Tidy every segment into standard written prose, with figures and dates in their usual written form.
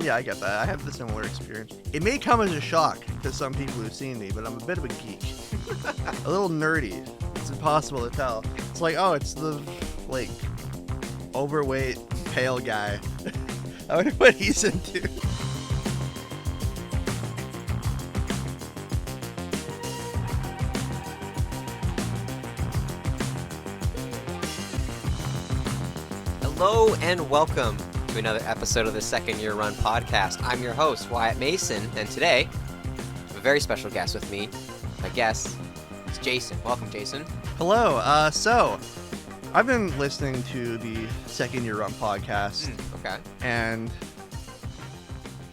Yeah, I get that. I have the similar experience. It may come as a shock to some people who've seen me, but I'm a bit of a geek. A little nerdy. It's impossible to tell. It's like, oh, it's the, like, overweight, pale guy. I wonder what he's into. Hello and welcome to another episode of the Second Year Run podcast. I'm your host, Wyatt Mason, and today I have a very special guest with me. My guest is Jason. Welcome, Jason. Hello. So, I've been listening to the Second Year Run podcast. Okay. And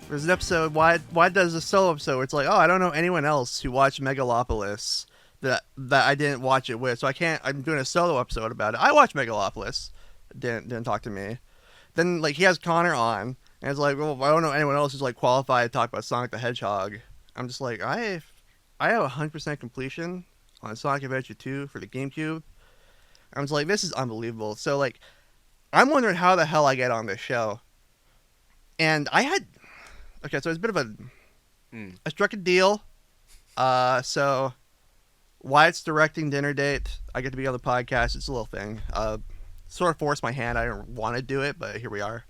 there's an episode, why does a solo episode where it's like, oh, I don't know anyone else who watched Megalopolis that I didn't watch it with, so I'm doing a solo episode about it. I watched Megalopolis. Didn't talk to me. Then, like, he has Connor on, and it's like, well, I don't know anyone else who's, like, qualified to talk about Sonic the Hedgehog. I'm just like, I have 100% completion on Sonic Adventure 2 for the GameCube. I was like, this is unbelievable. So, like, I'm wondering how the hell I get on this show. And I struck a deal. So, Wyatt's directing Dinner Date. I get to be on the podcast. It's a little thing. Sort of forced my hand. I didn't want to do it, but here we are.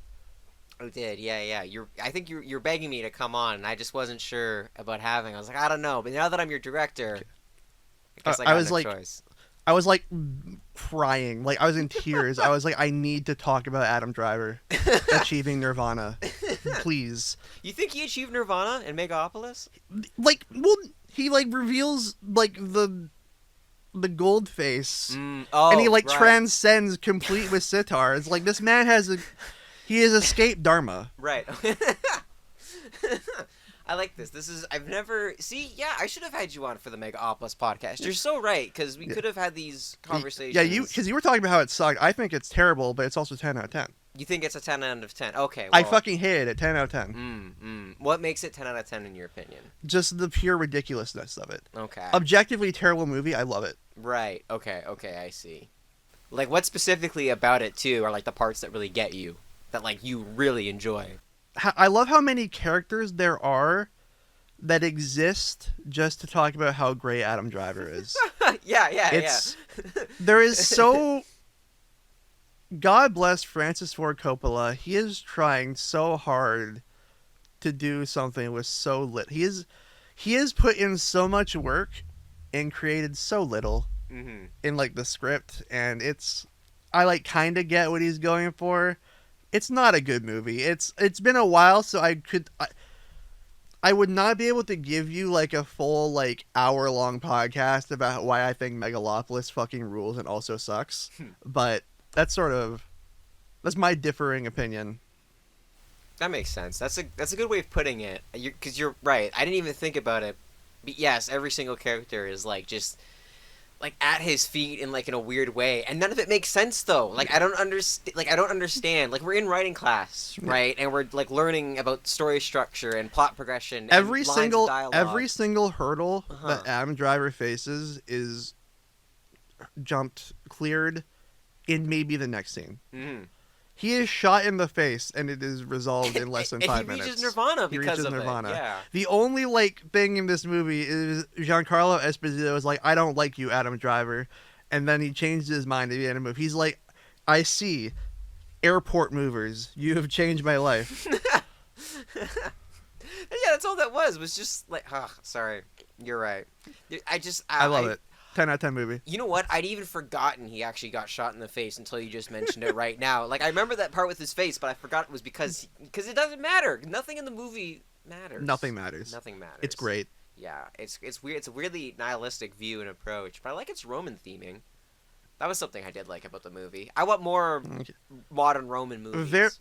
Oh, did, yeah. I think you're begging me to come on, and I just wasn't sure about having. I was like, I don't know, but now that I'm your director, I guess I got no choice. I was like crying, like I was in tears. I was like, I need to talk about Adam Driver achieving Nirvana, please. You think he achieved Nirvana in Megalopolis? Like, well, he like reveals like the gold face, and he like transcends complete with sitar. It's like this man has escaped Dharma. Right. I like this. I should have had you on for the Megalopolis podcast. You're so right, because we could have had these conversations. Yeah, because you were talking about how it sucked. I think it's terrible, but it's also 10 out of 10. You think it's a 10 out of 10? Okay. Well, I fucking hated it. 10 out of 10. What makes it 10 out of 10 in your opinion? Just the pure ridiculousness of it. Okay. Objectively terrible movie. I love it. Right. Okay, I see. Like, what specifically about it, too, are, like, the parts that really get you? That, like, you really enjoy? I love how many characters there are that exist just to talk about how great Adam Driver is. Yeah. There is so... God bless Francis Ford Coppola. He is trying so hard to do something with so little. He has put in so much work and created so little in like the script, and I like kind of get what he's going for. It's not a good movie. It's been a while, so I would not be able to give you like a full like hour-long podcast about why I think Megalopolis fucking rules and also sucks. But that's my differing opinion. That makes sense. That's a good way of putting it. Because you're right. I didn't even think about it. But yes, every single character is like just like at his feet in like in a weird way, and none of it makes sense though. Like I don't understand. Like we're in writing class, right? And we're like learning about story structure and plot progression. Every single hurdle that Adam Driver faces is cleared in maybe the next scene. He is shot in the face, and it is resolved in less than 5 minutes. He reaches Nirvana because of it. Yeah. The only like thing in this movie is Giancarlo Esposito is like, I don't like you, Adam Driver, and then he changed his mind at the end of the movie. He's like, I see, airport movers, you have changed my life. Yeah, that's all that was just like, sorry, you're right. I love it. 10 out of 10 movie. You know what? I'd even forgotten he actually got shot in the face until you just mentioned it right now. Like, I remember that part with his face, but I forgot it was because it doesn't matter. Nothing in the movie matters. Nothing matters. It's great. Yeah, it's weird. It's a weirdly nihilistic view and approach, but I like its Roman theming. That was something I did like about the movie. I want more modern Roman movies.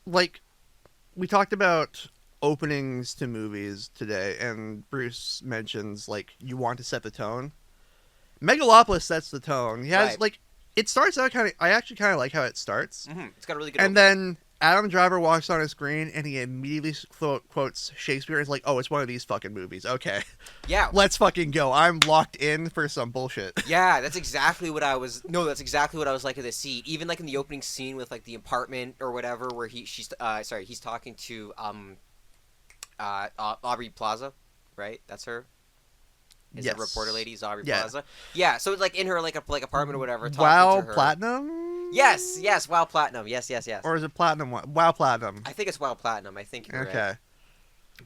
We talked about openings to movies today, and Bruce mentions, like, you want to set the tone. Megalopolis sets the tone. He has it starts out I actually kind of like how it starts. It's got a really good. And then Adam Driver walks on a screen and he immediately quotes Shakespeare. It's like, oh, it's one of these fucking movies. Okay. Yeah. Let's fucking go. I'm locked in for some bullshit. Yeah, that's exactly what I was. No, that's exactly what I was like in the scene. Even like in the opening scene with like the apartment or whatever, where he's talking to Aubrey Plaza, right? That's her. Is Yes. the reporter lady Aubrey Yeah. Plaza? Yeah. So like in her like apartment or whatever, talking WoW to her. Platinum. Yes. Wow, Platinum. Yes. Or is it Platinum? WoW Platinum. I think it's Wow Platinum. I think you're right. Okay.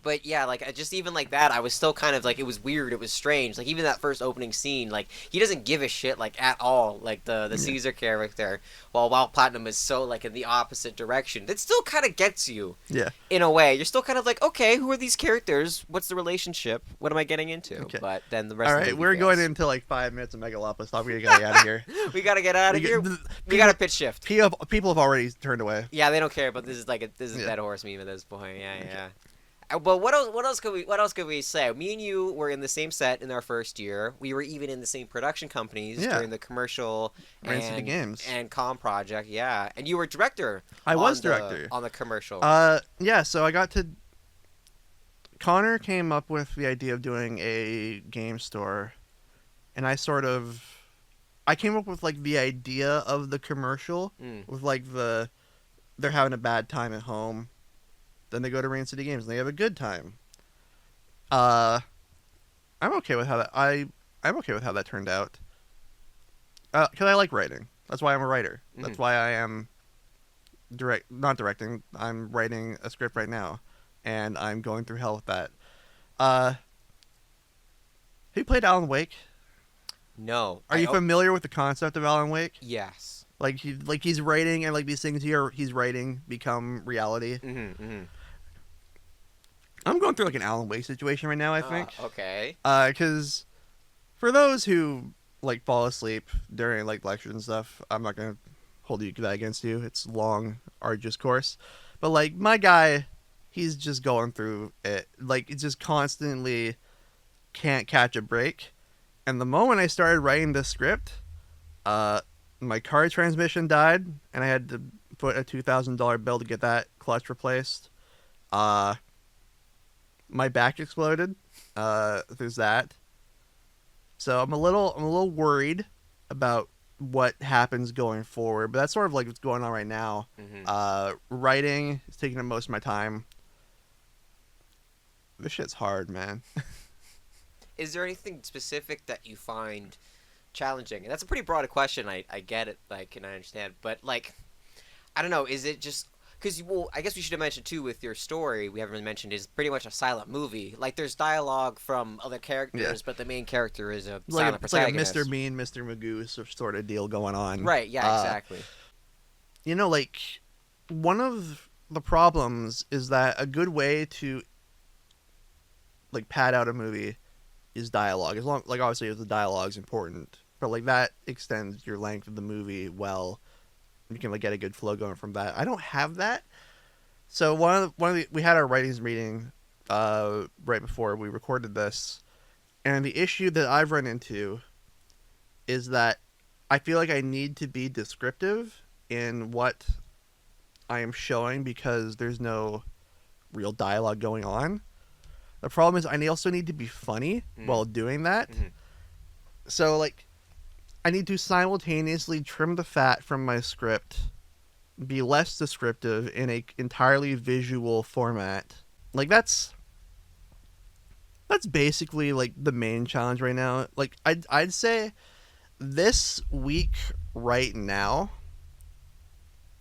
But yeah, like just even like that, I was still kind of like it was weird, it was strange. Like even that first opening scene, like he doesn't give a shit like at all, like the Caesar character. While Platinum is so like in the opposite direction, it still kind of gets you. Yeah. In a way, you're still kind of like, okay, who are these characters? What's the relationship? What am I getting into? Okay. But then the rest. All of the right, movie we're fails. going into like 5 minutes of Megalopolis. Stop. We gotta get out of here. We gotta get out of here. We gotta pitch shift. People have already turned away. Yeah, they don't care. But this is like this is Yeah. dead horse meme at this point. Yeah. But what else could we say? Me and you were in the same set in our first year. We were even in the same production companies Yeah. during the commercial Ran City Games. and com project. Yeah, and you were director. I was on director on the commercial. Yeah. So I got to. Connor came up with the idea of doing a game store, and I came up with like the idea of the commercial with like they're having a bad time at home. Then they go to Rain City Games and they have a good time. I'm okay with how that I'm okay with how that turned out. Because I like writing. That's why I'm a writer. That's why I am not directing. I'm writing a script right now, and I'm going through hell with that. Have you played Alan Wake? No. Are you familiar with the concept of Alan Wake? Yes. Like he's writing, and like these things he's writing become reality. I'm going through like an Alan Wake situation right now, I think. Okay. Because for those who like fall asleep during like lectures and stuff, I'm not gonna hold that against you. It's a long, arduous course, but like my guy, he's just going through it. Like it's just constantly can't catch a break. And the moment I started writing this script, my car transmission died, and I had to put a $2,000 bill to get that clutch replaced. My back exploded. There's that. So I'm a little worried about what happens going forward, but that's sort of like what's going on right now. Writing is taking up most of my time. This shit's hard, man. Is there anything specific that you find challenging? And that's a pretty broad question. I get it, like, and I understand, but like, I don't know. Is it just because I guess we should have mentioned too with your story. We haven't really mentioned is pretty much a silent movie. Like there's dialogue from other characters, but the main character is a silent protagonist. It's like a Mr. Bean, Mr. Magoo sort of deal going on. Right. Yeah. Exactly. You know, like one of the problems is that a good way to like pad out a movie is dialogue. As long, like obviously, the dialogue's important, but like that extends your length of the movie well. You can like get a good flow going from that. I don't have that. So we had our writings meeting right before we recorded this, and the issue that I've run into is that I feel like I need to be descriptive in what I am showing because there's no real dialogue going on. The problem is I also need to be funny while doing that. So like I need to simultaneously trim the fat from my script, be less descriptive in a entirely visual format. Like that's basically like the main challenge right now. Like I'd say this week right now,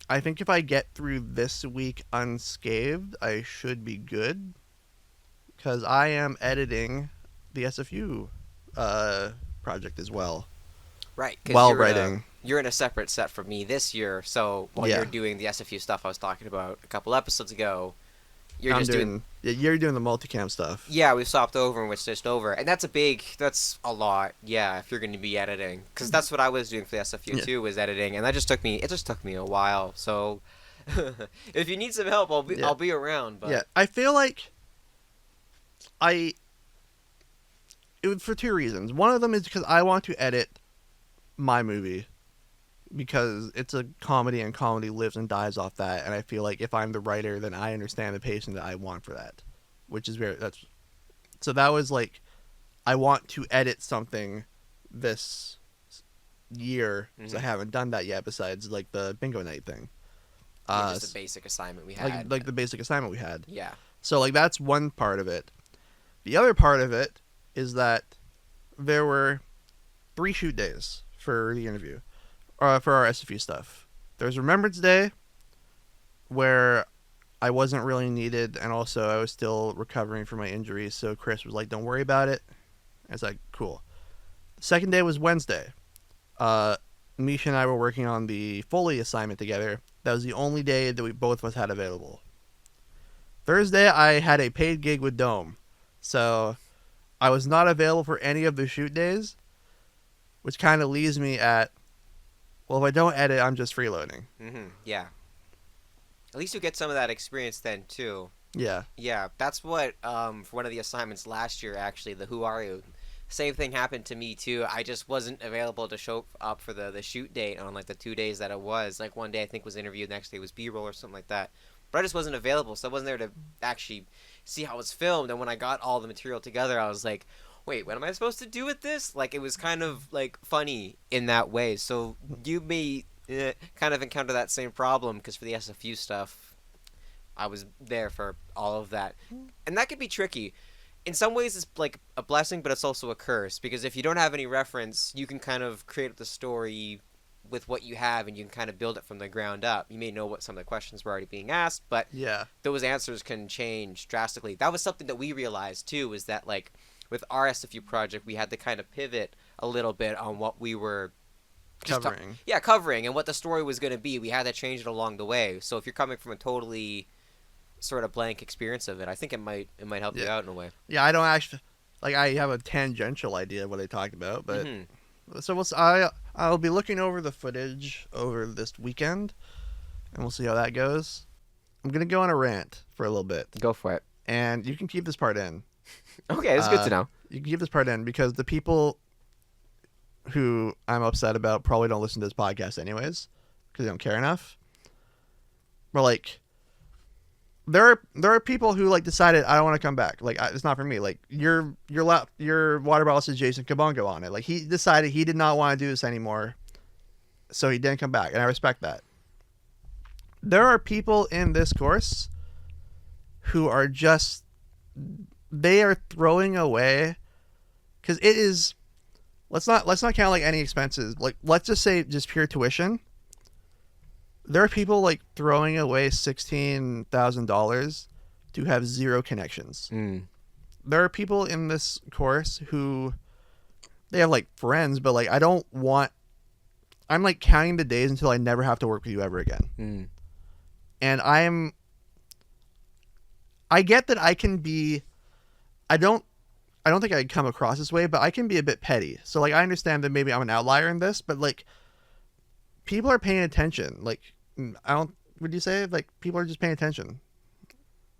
I think if I get through this week unscathed, I should be good. Because I am editing the SFU project as well. Right. While writing. You're in a separate set from me this year, so while you're doing the SFU stuff I was talking about a couple episodes ago, you're doing you're doing the multicam stuff. Yeah, we've swapped over and we're switched over, and that's a lot. Yeah, if you're going to be editing, because that's what I was doing for the SFU too, was editing, and it just took me a while. So if you need some help, I'll be around. But yeah, I feel like it was for two reasons. One of them is because I want to edit my movie because it's a comedy and comedy lives and dies off that, and I feel like if I'm the writer, then I understand the pacing that I want for that, which is so that was like I want to edit something this year because I haven't done that yet besides like the bingo night thing. Just the basic assignment we had. Like the basic assignment we had. Yeah. So like that's one part of it. The other part of it is that there were 3 shoot days for the interview, for our SFU stuff. There's Remembrance Day, where I wasn't really needed, and also I was still recovering from my injuries, so Chris was like, don't worry about it. I was like, cool. The second day was Wednesday. Misha and I were working on the Foley assignment together. That was the only day that we both of us had available. Thursday, I had a paid gig with Dome, so I was not available for any of the shoot days, which kind of leaves me at, well, if I don't edit, I'm just freeloading. Yeah. At least you get some of that experience then too. Yeah. Yeah, that's what for one of the assignments last year, actually, the Who Are You? Same thing happened to me too. I just wasn't available to show up for the shoot date on like the 2 days that it was. Like one day I think was interview, the next day was B-roll or something like that. But I just wasn't available, so I wasn't there to actually see how it was filmed. And when I got all the material together, I was like, wait, what am I supposed to do with this? Like, it was kind of like funny in that way. So you may kind of encounter that same problem, because for the SFU stuff, I was there for all of that. And that could be tricky. In some ways, it's like a blessing, but it's also a curse, because if you don't have any reference, you can kind of create the story with what you have, and you can kind of build it from the ground up. You may know what some of the questions were already being asked, but Yeah. those answers can change drastically. That was something that we realized too, is that like with our SFU project, we had to kind of pivot a little bit on what we were Covering. covering, and what the story was going to be. We had to change it along the way. So if you're coming from a totally sort of blank experience of it, I think it might help you out in a way. Yeah, I don't actually, like, I have a tangential idea of what they talked about, but so I'll be looking over the footage over this weekend, and we'll see how that goes. I'm gonna go on a rant for a little bit, Go for it. and you can keep this part in. Okay, that's good to know. You can keep this part in, because the people who I'm upset about probably don't listen to this podcast anyways, because they don't care enough. But like, there are people who like decided, I don't want to come back. Like, it's not for me. Like your water bottle says Jason Kabongo on it. Like, he decided he did not want to do this anymore, so he didn't come back, and I respect that. There are people in this course who are just, they are throwing away, because it is, let's not count like any expenses. Like, let's just say just pure tuition. There are people like throwing away $16,000 to have 0 connections. There are people in this course who, they have like friends, but like, I'm like counting the days until I never have to work with you ever again. And I get that I can be, I don't think I come across this way, but I can be a bit petty. So like, I understand that maybe I'm an outlier in this, but like, people are paying attention. Like, would you say like people are just paying attention?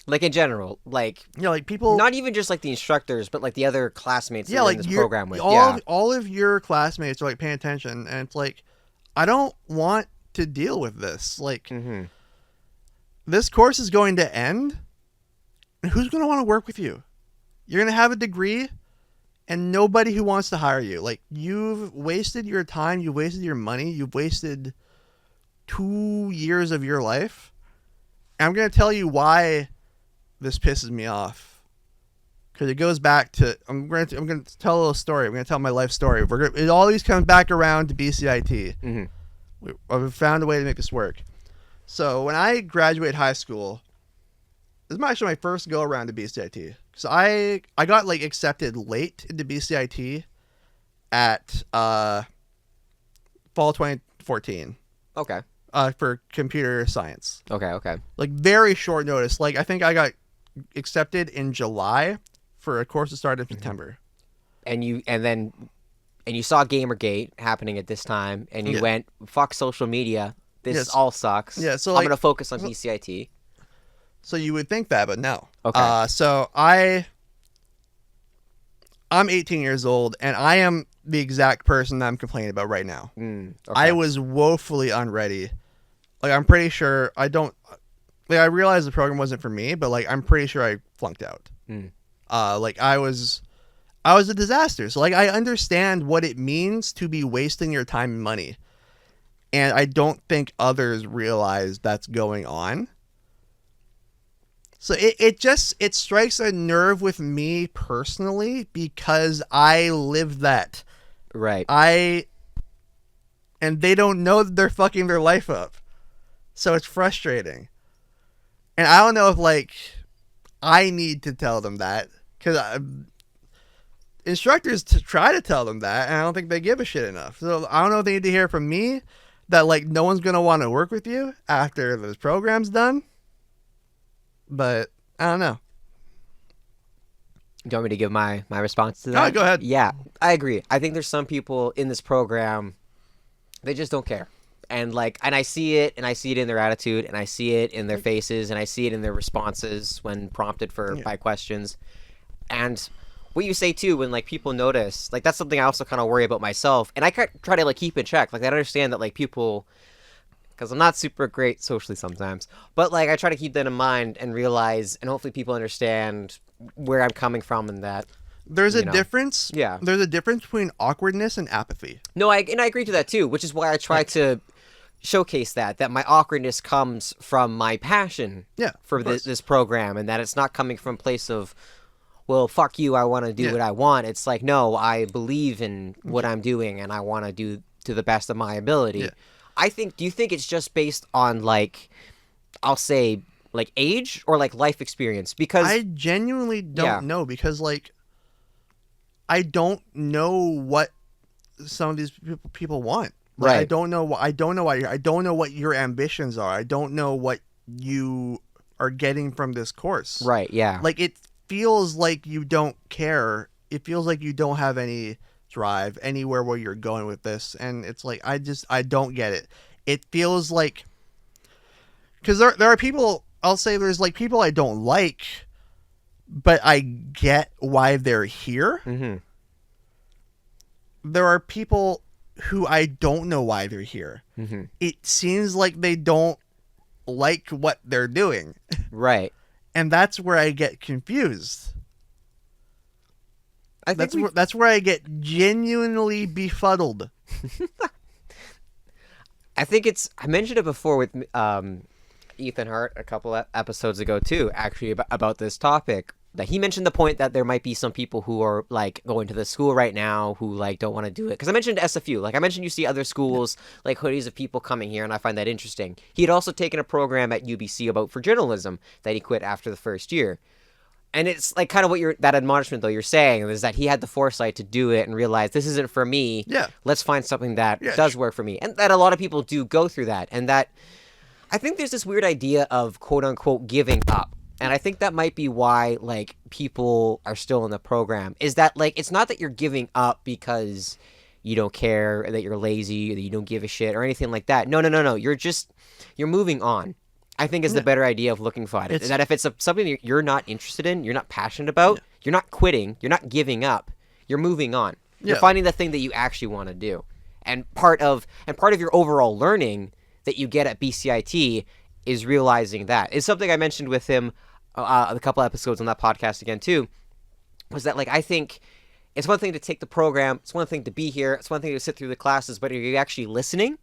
Like in general, like, Yeah, like people, not even just like the instructors, but like the other classmates that yeah, you're like in this program with. all of your classmates are like paying attention, and it's like, I don't want to deal with this. Like, this course is going to end, and who's going to want to work with you? You're going to have a degree, and nobody who wants to hire you. Like, you've wasted your time, you've wasted your money, you've wasted 2 years of your life. And I'm going to tell you why this pisses me off, because it goes back to, I'm going to tell a little story. I'm going to tell my life story. It always comes back around to BCIT. I've found a way to make this work. So when I graduated high school, this is actually my first go around to BCIT. So I got like accepted late into BCIT at fall 2014. Okay. For computer science. Okay. Like, very short notice. Like, I think I got accepted in July for a course that started in September. And you saw Gamergate happening at this time, and you went, fuck social media. This all sucks. Yeah, so I'm like, gonna focus on BCIT. So you would think that, but no. Okay. So I'm 18 years old, and I am the exact person that I'm complaining about right now. Okay. I was woefully unready. Like, I'm pretty sure I realized the program wasn't for me, but like, I'm pretty sure I flunked out. Like, I was a disaster. So like, I understand what it means to be wasting your time and money, and I don't think others realize that's going on. So it strikes a nerve with me personally because I lived that. Right. And they don't know that they're fucking their life up. So it's frustrating. And I don't know if, like, I need to tell them that. Because instructors try to tell them that, and I don't think they give a shit enough. So I don't know if they need to hear from me that, like, no one's going to want to work with you after this program's done. But I don't know. Do you want me to give my response to that? Oh, go ahead. Yeah, I agree. I think there's some people in this program, they just don't care. And I see it in their attitude, and I see it in their faces, and I see it in their responses when prompted by questions. And what you say too, when, like, people notice, like, that's something I also kind of worry about myself, and I try to, like, keep in check. Like, I understand that, like, people, because I'm not super great socially sometimes, but, like, I try to keep that in mind and realize, and hopefully people understand where I'm coming from, and that there's a difference. Yeah, there's a difference between awkwardness and apathy. No, I agree to that too, which is why I try to showcase that my awkwardness comes from my passion for this program, and that it's not coming from a place of, well, fuck you, I want to do what I want. It's like, no, I believe in what I'm doing, and I want to do to the best of my ability. Do you think it's just based on, like, I'll say, like, age or, like, life experience? Because I genuinely don't know, because, like, I don't know what some of these people want. Like, right. I don't know what your ambitions are. I don't know what you are getting from this course. Right, yeah. Like, it feels like you don't care. It feels like you don't have any drive anywhere where you're going with this. And it's like, I don't get it. It feels like, because there are people, I'll say there's, like, people I don't like, but I get why they're here. Mm-hmm. There are people who I don't know why they're here. Mm-hmm. It seems like they don't like what they're doing. Right. And that's where I get confused. That's where I get genuinely befuddled. I mentioned it before with Ethan Hart a couple episodes ago too, actually, about this topic. That he mentioned the point that there might be some people who are, like, going to the school right now who, like, don't want to do it. Because I mentioned SFU. Like, I mentioned you see other schools, like, hoodies of people coming here, and I find that interesting. He had also taken a program at UBC for journalism that he quit after the first year. And it's, like, kind of what that admonishment, though, you're saying, is that he had the foresight to do it and realize this isn't for me. Yeah. Let's find something that does work for me. And that a lot of people do go through that. And that I think there's this weird idea of, quote-unquote, giving up. And I think that might be why, like, people are still in the program. Is that, like, it's not that you're giving up because you don't care, or that you're lazy, or that you don't give a shit, or anything like that. No. You're moving on. I think is the better idea of looking for it. That if it's something that you're not interested in, you're not passionate about, you're not quitting, you're not giving up, you're moving on. You're finding the thing that you actually want to do. And part of your overall learning that you get at BCIT is realizing that. It's something I mentioned with him a couple episodes on that podcast again too, was that, like, I think it's one thing to take the program, it's one thing to be here, it's one thing to sit through the classes, but are you actually listening?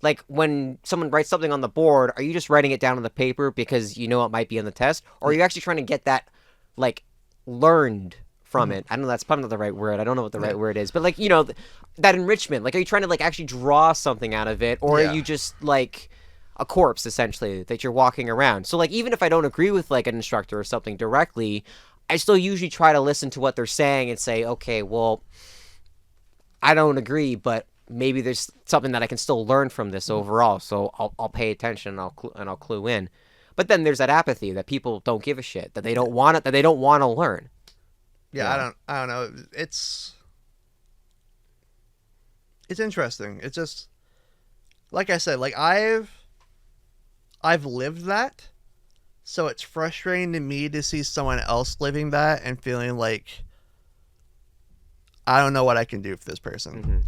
Like, when someone writes something on the board, are you just writing it down on the paper because you know it might be on the test? Or are you actually trying to get that, like, learned from it? I don't know, that's probably not the right word. I don't know what the right word is. But, like, you know, that enrichment. Like, are you trying to, like, actually draw something out of it? Or are you just, like, a corpse, essentially, that you're walking around? So, like, even if I don't agree with, like, an instructor or something directly, I still usually try to listen to what they're saying and say, okay, well, I don't agree, but maybe there's something that I can still learn from this overall. So I'll pay attention and I'll clue in. But then there's that apathy that people don't give a shit, that they don't want it, that they don't want to learn. Yeah, I don't know. It's interesting. It's just, like I said, like, I've lived that, so it's frustrating to me to see someone else living that and feeling like I don't know what I can do for this person. Mm-hmm.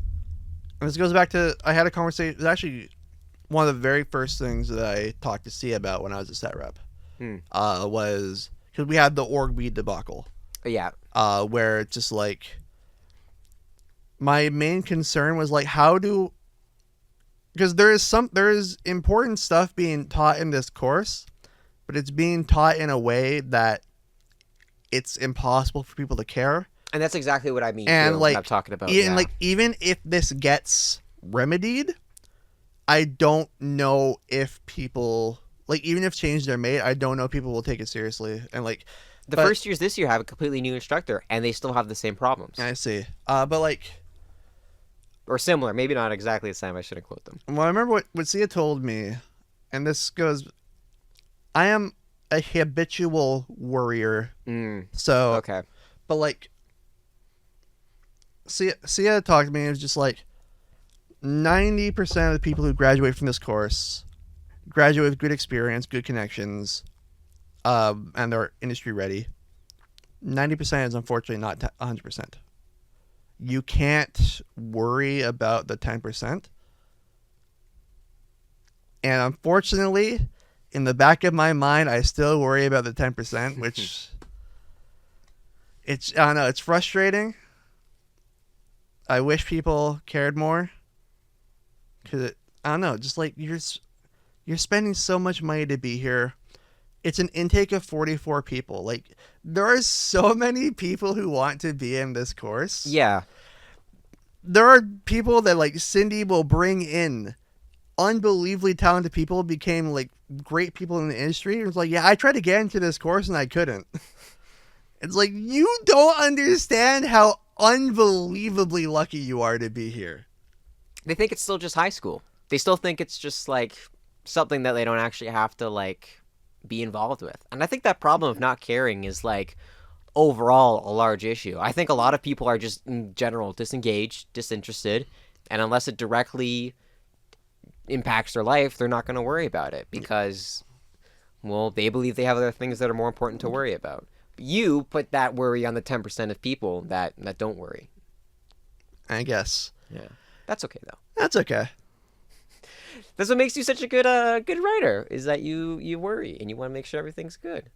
And this goes back to, I had a conversation. It was actually one of the very first things that I talked to C about when I was a set rep. Was because we had the org bead debacle. Yeah. Where it's just like, my main concern was, like, because there is important stuff being taught in this course but it's being taught in a way that it's impossible for people to care. And that's exactly what I mean, And too, like, what I'm talking about. and like, even if this gets remedied, I don't know if people, like, even if changes are made, I don't know if people will take it seriously. And like, the first years this year have a completely new instructor, and they still have the same problems. I see. But like, or similar, maybe not exactly the same. I shouldn't quote them. well, I remember what Sia told me, and this goes, I am a habitual worrier. So, Okay. but like, Sia talked to me, and it was just like, 90% of the people who graduate from this course graduate with good experience, good connections, and they're industry ready. 90% is unfortunately not 100%. You can't worry about the 10%. And unfortunately, in the back of my mind, I still worry about the 10%, which I don't know, it's frustrating. I wish people cared more. Because I don't know, just like you're spending so much money to be here. It's an intake of 44 people. Like, there are so many people who want to be in this course. Yeah. There are people that, like, Cindy will bring in unbelievably talented people, became, like, great people in the industry. It's like, yeah, I tried to get into this course and I couldn't. It's like, you don't understand how unbelievably lucky you are to be here. They think it's still just high school. They still think it's just, like, something that they don't actually have to, like, be involved with. And I think that problem of not caring is, like, overall a large issue. I think a lot of people are just, in general, disengaged, disinterested, and unless it directly impacts their life, they're not going to worry about it because, well, they believe they have other things that are more important to worry about. You put that worry on the 10% of people that don't worry. I guess. Yeah. That's okay, though. That's okay. That's what makes you such a good writer, is that you worry and you want to make sure everything's good.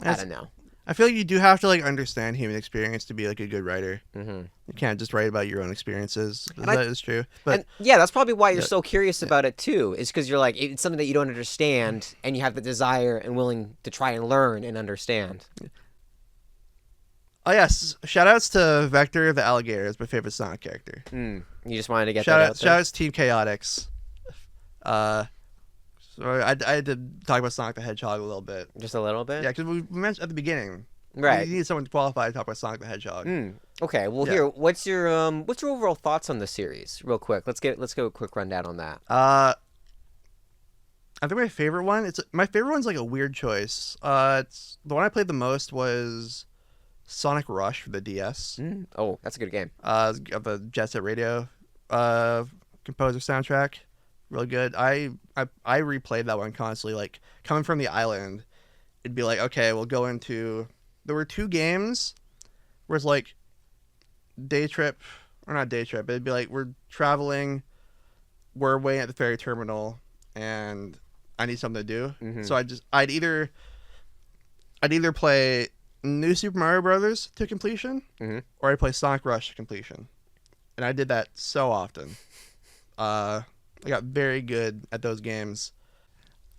I don't know. I feel like you do have to, like, understand human experience to be, like, a good writer. Mm-hmm. You can't just write about your own experiences. That is true. But and yeah, that's probably why you're so curious about it, too, is because you're like, it's something that you don't understand and you have the desire and willing to try and learn and understand. Oh, yes. Shout-outs to Vector the Alligator. It's my favorite Sonic character. You just wanted to get that out there? Shout-outs to Team Chaotix. So I had to talk about Sonic the Hedgehog a little bit. Just a little bit? Yeah, because we mentioned at the beginning. Right. You need someone qualified to talk about Sonic the Hedgehog. Okay. Well, Yeah. here, what's your overall thoughts on the series, real quick? Let's go a quick rundown on that. I think my favorite one's like a weird choice. It's the one I played the most was Sonic Rush for the DS. Oh, that's a good game. Of the Jet Set Radio composer soundtrack. Really good. I replayed that one constantly. Like, coming from the island, it'd be like, okay, we'll go into... There were 2 games where it's like day trip, or not day trip, it'd be like we're traveling, we're waiting at the ferry terminal, and I need something to do. Mm-hmm. So I'd either play New Super Mario Brothers to completion, or I'd play Sonic Rush to completion. And I did that so often. I got very good at those games.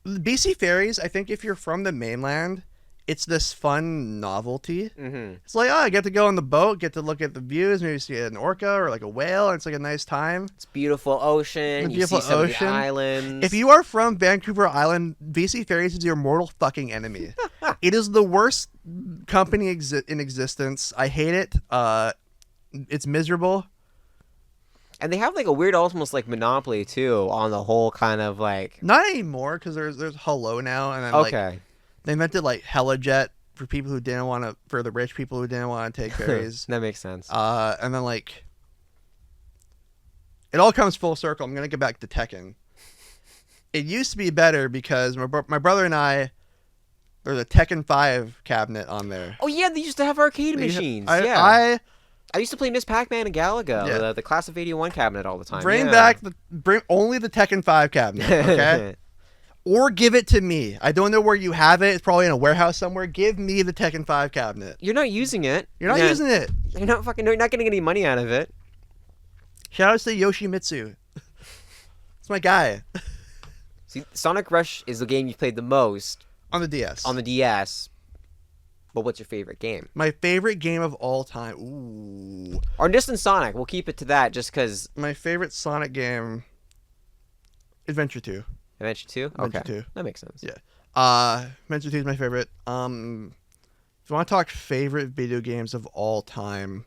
The BC Ferries, I think if you're from the mainland, it's this fun novelty. It's like, oh, I get to go on the boat, get to look at the views, maybe see an orca or like a whale, and it's like a nice time. It's beautiful ocean. You see some of the islands. If you are from Vancouver Island, BC Ferries is your mortal fucking enemy. It is the worst company in existence. I hate it. It's miserable. And they have like a weird, almost like monopoly too on the whole kind of like. Not anymore, because there's Hello now, and then like they invented like HelloJet for people who didn't want to, for the rich people who didn't want to take ferries. That makes sense. And then like it all comes full circle. I'm gonna get back to Tekken. It used to be better because my brother and I, there's a Tekken 5 cabinet on there. Oh yeah, they used to have arcade machines. I used to play Miss Pac-Man and Galaga, Yeah. the Class of '81 cabinet all the time. Bring only the Tekken 5 cabinet, okay? Or give it to me. I don't know where you have it. It's probably in a warehouse somewhere. Give me the Tekken 5 cabinet. You're not using it. You're not using it. You're not getting any money out of it. Shout out to Yoshimitsu. It's my guy. See, Sonic Rush is the game you've played the most, On the DS. On the DS. But what's your favorite game? My favorite game of all time. Ooh. Or Distant Sonic. We'll keep it to that just because... My favorite Sonic game... Adventure 2. Adventure 2? Adventure Okay. 2. That makes sense. Yeah. Adventure 2 is my favorite. If you want to talk favorite video games of all time...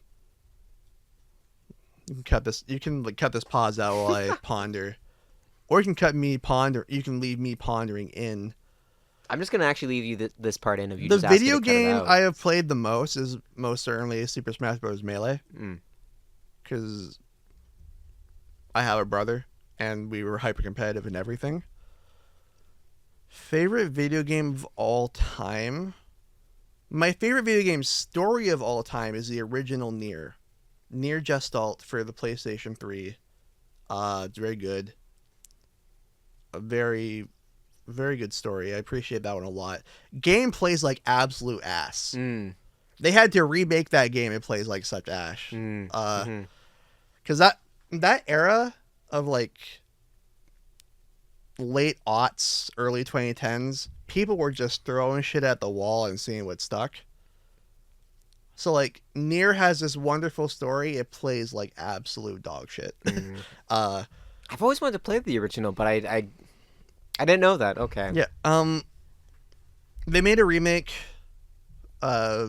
You can cut this. You can cut this pause out while I ponder, or you can cut me ponder. You can leave me pondering in. I'm just gonna actually leave you this part in. If you The just ask me video to cut it game out. I have played the most is most certainly Super Smash Bros. Melee, Mm. because I have a brother and we were hyper competitive and everything. Favorite video game of all time. My favorite video game story of all time is the original Nier. Nier Gestalt for the PlayStation 3. It's very good. A very, very good story. I appreciate that one a lot. Game plays like absolute ass. Mm. They had to remake that game. It plays like such ash. Mm. Because that era of like late aughts, early 2010s, people were just throwing shit at the wall and seeing what stuck. So, like, Nier has this wonderful story. It plays like absolute dog shit. Mm. I've always wanted to play the original, but I didn't know that. Okay. Yeah. They made a remake. I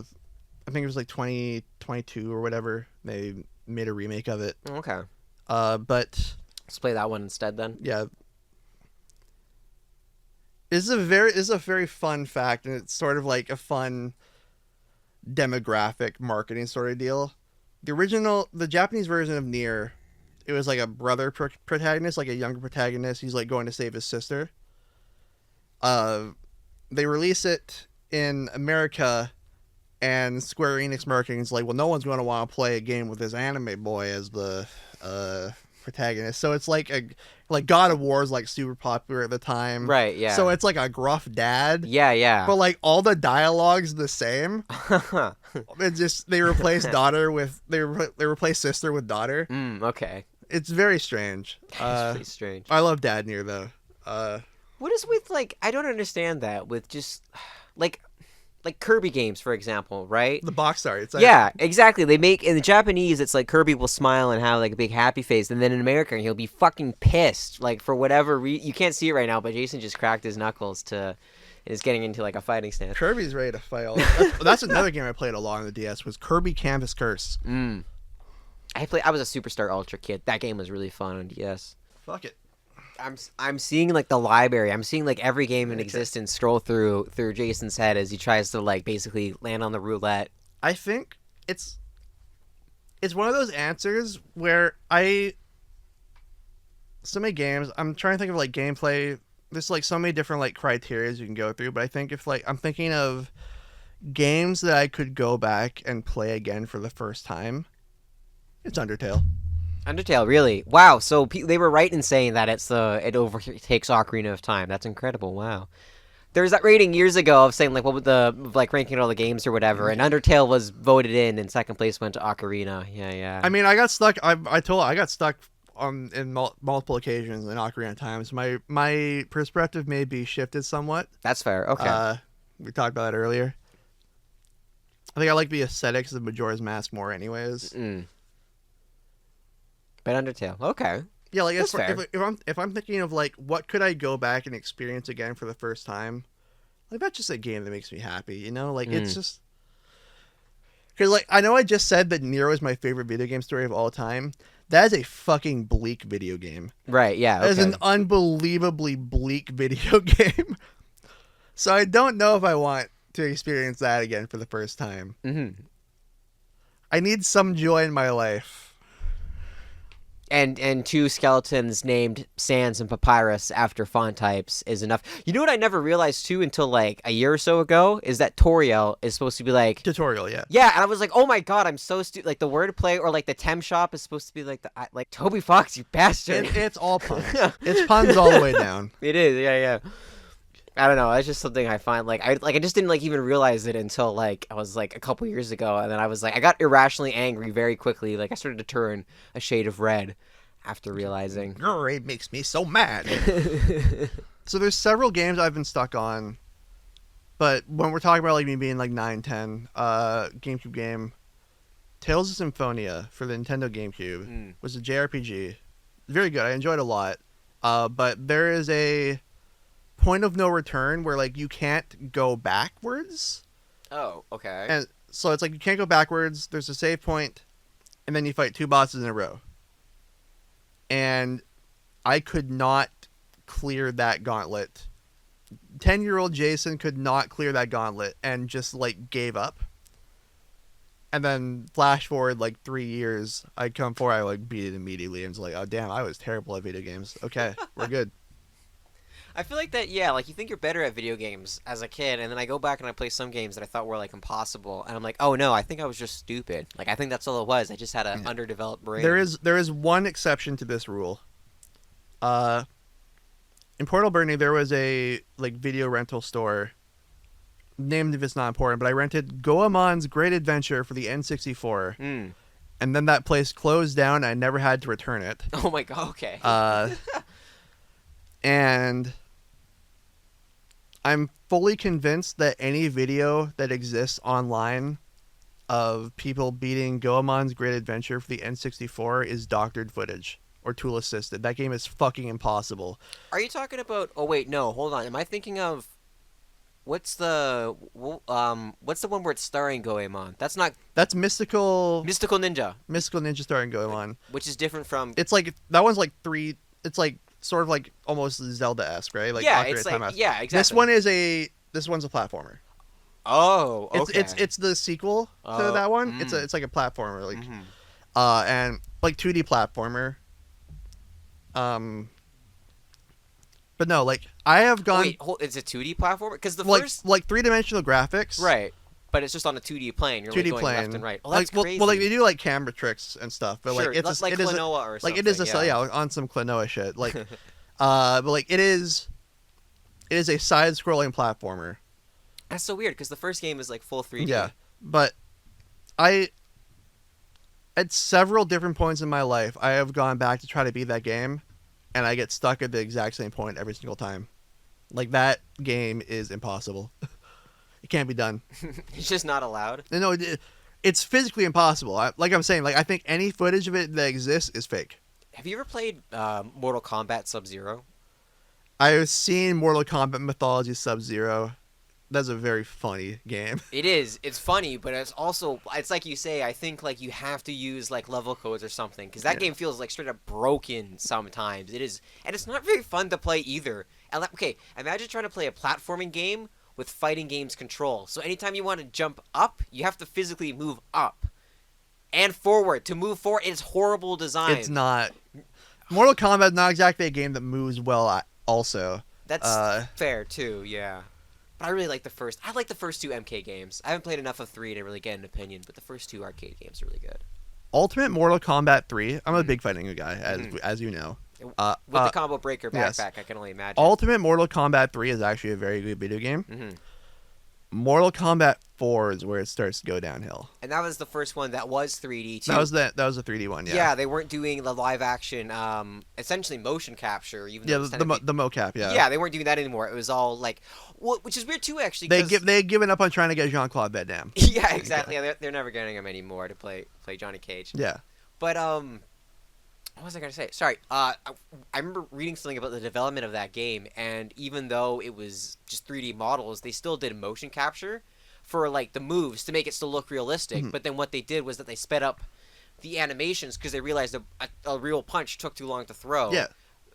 think it was like 2022 or whatever. They made a remake of it. Okay. But Let's play that one instead then. yeah, it's a very fun fact, and it's sort of like a fun demographic marketing sort of deal. The Japanese version of Nier, it was like a brother protagonist, like a younger protagonist. He's like going to save his sister. They release it in America, and Square Enix marketing is like, well, no one's going to want to play a game with this anime boy as the protagonist. So it's like God of War is like super popular at the time, Right. Yeah. So it's like a gruff dad. Yeah. Yeah. But like all the dialogue's the same. It's just they replace daughter with they replace sister with daughter. Okay. It's very strange. That's pretty strange. I love Dad Nier though. What is with like? I don't understand that with just like Kirby games, for example, right? The box art. It's like, Yeah, exactly. They make in the Japanese, it's like Kirby will smile and have like a big happy face, and then in America, he'll be fucking pissed, like for whatever you can't see it right now, but Jason just cracked his knuckles and is getting into like a fighting stance. Kirby's ready to fight. That's another game I played a lot on the DS was Kirby Canvas Curse. I was a Superstar Ultra kid. That game was really fun on DS. Fuck it. I'm seeing like the library. I'm seeing like every game in existence scroll through Jason's head as he tries to like basically land on the roulette. I think it's one of those answers where so many games. I'm trying to think of like gameplay. There's like so many different like criteria you can go through, but I think if like I'm thinking of games that I could go back and play again for the first time, it's Undertale. Undertale, really? Wow. So they were right in saying that it overtakes Ocarina of Time. That's incredible. Wow. There was that rating years ago of saying like what would the like ranking all the games or whatever, and Undertale was voted in, and second place went to Ocarina. Yeah. I mean, I got stuck. I got stuck in multiple occasions in Ocarina of Time. So my perspective may be shifted somewhat. That's fair. Okay. We talked about that earlier. I think I like the aesthetics of Majora's Mask more, anyways. But Undertale, okay. Yeah, like That's fair. if I'm thinking of like what could I go back and experience again for the first time, like that's just a game that makes me happy, you know? Like it's just because like I know I just said that Nero is my favorite video game story of all time. That is a fucking bleak video game. Right? Yeah. That is Okay. an unbelievably bleak video game. So I don't know if I want to experience that again for the first time. I need some joy in my life. And two skeletons named Sans and Papyrus after font types is enough. You know what I never realized too until like a year or so ago is that Toriel is supposed to be like Tutorial, yeah. Yeah, and I was like, oh my god, I'm so stupid. Like the wordplay or like the Tem Shop is supposed to be like like Toby Fox, you bastard. It's all puns. It's puns all the way down. It is, yeah. I don't know. That's just something I find I just didn't like even realize it until like I was like a couple years ago, and then I was like I got irrationally angry very quickly. Like I started to turn a shade of red after realizing. It makes me so mad. So there's several games I've been stuck on But when we're talking about like me being like 9, 10, GameCube game, Tales of Symphonia for the Nintendo GameCube was a JRPG. Very good. I enjoyed it a lot. But there is a point of no return where like you can't go backwards. Oh, okay. And so it's like you can't go backwards. There's a save point, and then you fight 2 bosses in a row. And I could not clear that gauntlet. 10-year-old Jason could not clear that gauntlet and just like gave up. And then flash forward like 3 years, I come forward, I like beat it immediately, and it's like, oh damn, I was terrible at video games. Okay, we're good. I feel like that, yeah, like you think you're better at video games as a kid, and then I go back and I play some games that I thought were like impossible, and I'm like, oh no, I think I was just stupid. Like I think that's all it was. I just had an underdeveloped brain. There is one exception to this rule. In Portal Bernie, there was a like video rental store. Named if it's not important, but I rented Goemon's Great Adventure for the N64, and then that place closed down. And I never had to return it. Oh my god! Okay. And I'm fully convinced that any video that exists online of people beating Goemon's Great Adventure for the N64 is doctored footage or tool assisted. That game is fucking impossible. Are you talking about? Oh wait, no, hold on. Am I thinking of? What's the one where it's starring Goemon? That's Mystical Ninja. Mystical Ninja starring Goemon, which is different from. It's like that one's like 3. It's like sort of like almost Zelda-esque, right? Like yeah, it's like yeah, exactly. This one's a platformer. Oh, okay. It's the sequel to that one. It's like a platformer, like and like 2D platformer. But no, like I have gone. Wait, it's a 2D platformer because the like, first like 3-dimensional graphics, right? But it's just on a 2D plane. You're 2D like going plane. left and right. Oh, that's like, crazy. Well, like they do like camera tricks and stuff, but sure, like it's like it is Klonoa or something. like it is on some Klonoa shit. Like, but like it is a side-scrolling platformer. That's so weird because the first game is like full 3D. Yeah, but at several different points in my life, I have gone back to try to beat that game, and I get stuck at the exact same point every single time. Like, that game is impossible. It can't be done. It's just not allowed? No, it's physically impossible. Like I'm saying, like I think any footage of it that exists is fake. Have you ever played Mortal Kombat Sub-Zero? I've seen Mortal Kombat Mythology Sub-Zero. That's a very funny game. It is. It's funny, but it's also, it's like you say, I think like you have to use like level codes or something because that game feels like straight up broken sometimes. It is, and it's not very fun to play either. And okay, imagine trying to play a platforming game with fighting games control. So anytime you want to jump up, you have to physically move up and forward. To move forward, it's horrible design. It's not. Mortal Kombat is not exactly a game that moves well. Also, that's fair too. Yeah. But I really like the first. I like the first 2 MK games. I haven't played enough of 3 to really get an opinion, but the first 2 arcade games are really good. Ultimate Mortal Kombat 3. I'm a big fighting guy, as you know. With the combo breaker backpack, yes. I can only imagine. Ultimate Mortal Kombat 3 is actually a very good video game. Mortal Kombat 4 is where it starts to go downhill. And that was the first one that was 3D too. That was a 3D one, yeah. Yeah, they weren't doing the live action, essentially motion capture. Even though the mocap, yeah. Yeah, they weren't doing that anymore. It was all like, which is weird too, actually. They had given up on trying to get Jean-Claude Van Damme. Yeah, exactly. Yeah, they're never getting him anymore to play Johnny Cage. Yeah. But what was I gonna say? Sorry. I remember reading something about the development of that game, and even though it was just 3D models, they still did motion capture for like the moves to make it still look realistic. But then what they did was that they sped up the animations because they realized a real punch took too long to throw. Yeah.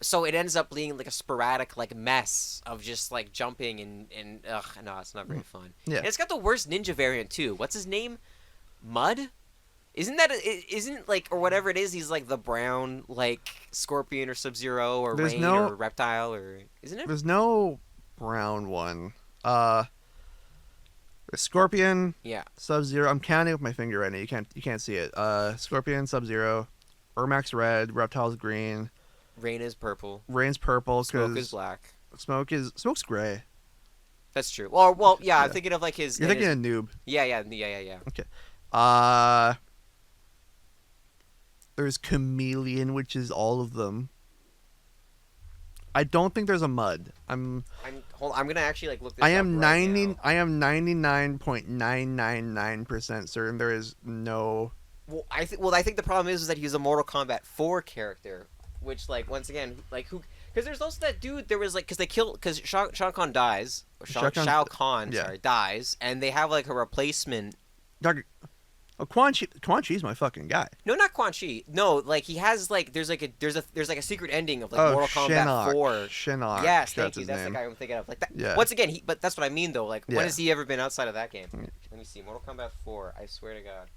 So it ends up being like a sporadic like mess of just like jumping and no, it's not very fun. Yeah. And it's got the worst ninja variant too. What's his name? Mud? Isn't like, or whatever it is, he's like the brown like Scorpion or Sub-Zero or Rain or Reptile, or isn't it? There's no brown one. Scorpion. Yeah. Sub-Zero. I'm counting with my finger right now. You can't see it. Scorpion, Sub-Zero, Ermac's red, Reptile's green. Rain is purple. Rain's purple. Smoke is black. Smoke's gray. That's true. Well, yeah. I'm thinking of like his. You're thinking of Noob. Yeah. Okay. There's Chameleon, which is all of them. I don't think there's a Mud. Hold Hold on, I'm gonna actually like look this I up am right 90. now. I am 99.999% certain there is no. Well, I think the problem is that he's a Mortal Kombat 4 character, which like once again like who because there's also that dude there was like because Shao Kahn dies or Shao Kahn Yeah. sorry dies and they have like a replacement. Dr. Oh, Quan Chi's my fucking guy. No, not Quan Chi. No, like he has like there's like a secret ending of like Oh, Mortal Kombat 4. Shinnok. Yes, That's thank you. his That's name. the guy I'm thinking of. Like that. Yeah. Once again, but that's what I mean though. Like, when Yeah. has he ever been outside of that game? Let me see. Mortal Kombat 4. I swear to God.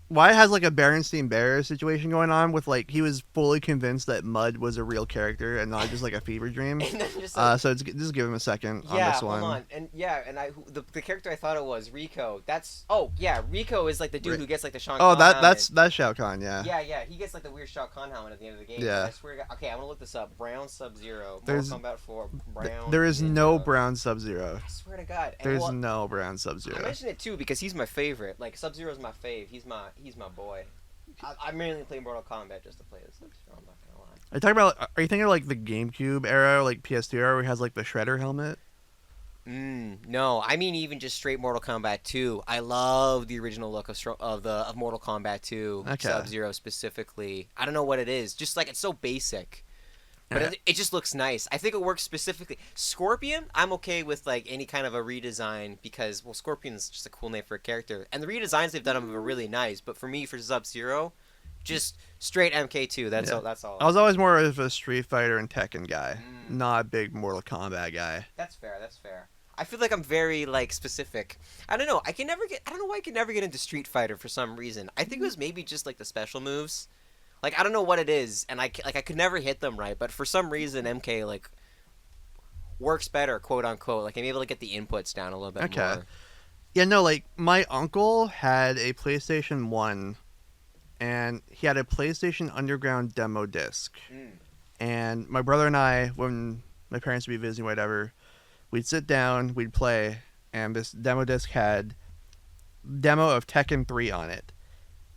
Wyatt has like a Berenstein Bear situation going on with like he was fully convinced that Mud was a real character and not just like a fever dream. And then just like, So just give him a second on yeah, this one. hold on. And yeah, and the character I thought it was Rico. Rico is like the dude who gets like the Shao Kahn helmet. That's Shao Kahn, yeah. Yeah, he gets like the weird Shao Kahn helmet at the end of the game. Yeah. I swear to God. Okay, I'm gonna look this up. Brown Sub-Zero. There's- Mortal Kombat 4. Brown. There is no Ninja. brown Sub-Zero. I swear to God. And There's well, no brown I Sub-Zero. mention it too because he's my favorite. Like Sub-Zero's my fave. He's my boy. I mainly play Mortal Kombat just to play this Sub-Zero. I'm not gonna lie. Are you thinking of like the GameCube era, like PS2 era, where he has like the Shredder helmet? No, I mean even just straight Mortal Kombat 2. I love the original look of Mortal Kombat 2, Okay. Sub-Zero specifically. I don't know what it is, just like it's so basic, but it just looks nice. I think it works specifically. Scorpion, I'm okay with like any kind of a redesign because Scorpion's just a cool name for a character, and the redesigns they've done are really nice. But for me, for Sub-Zero, just straight MK2. That's all. That's all. I was always more of a Street Fighter and Tekken guy, not a big Mortal Kombat guy. That's fair. That's fair. I feel like I'm very like specific. I don't know. I don't know why I can never get into Street Fighter for some reason. I think it was maybe just like the special moves. Like I don't know what it is, and I could never hit them right. But for some reason, MK like works better, quote unquote. Like I'm able to get the inputs down a little bit more. Yeah, no, like my uncle had a PlayStation 1 and he had a PlayStation Underground demo disc. And my brother and I, when my parents would be visiting, whatever, we'd sit down, we'd play, and this demo disc had demo of Tekken 3 on it.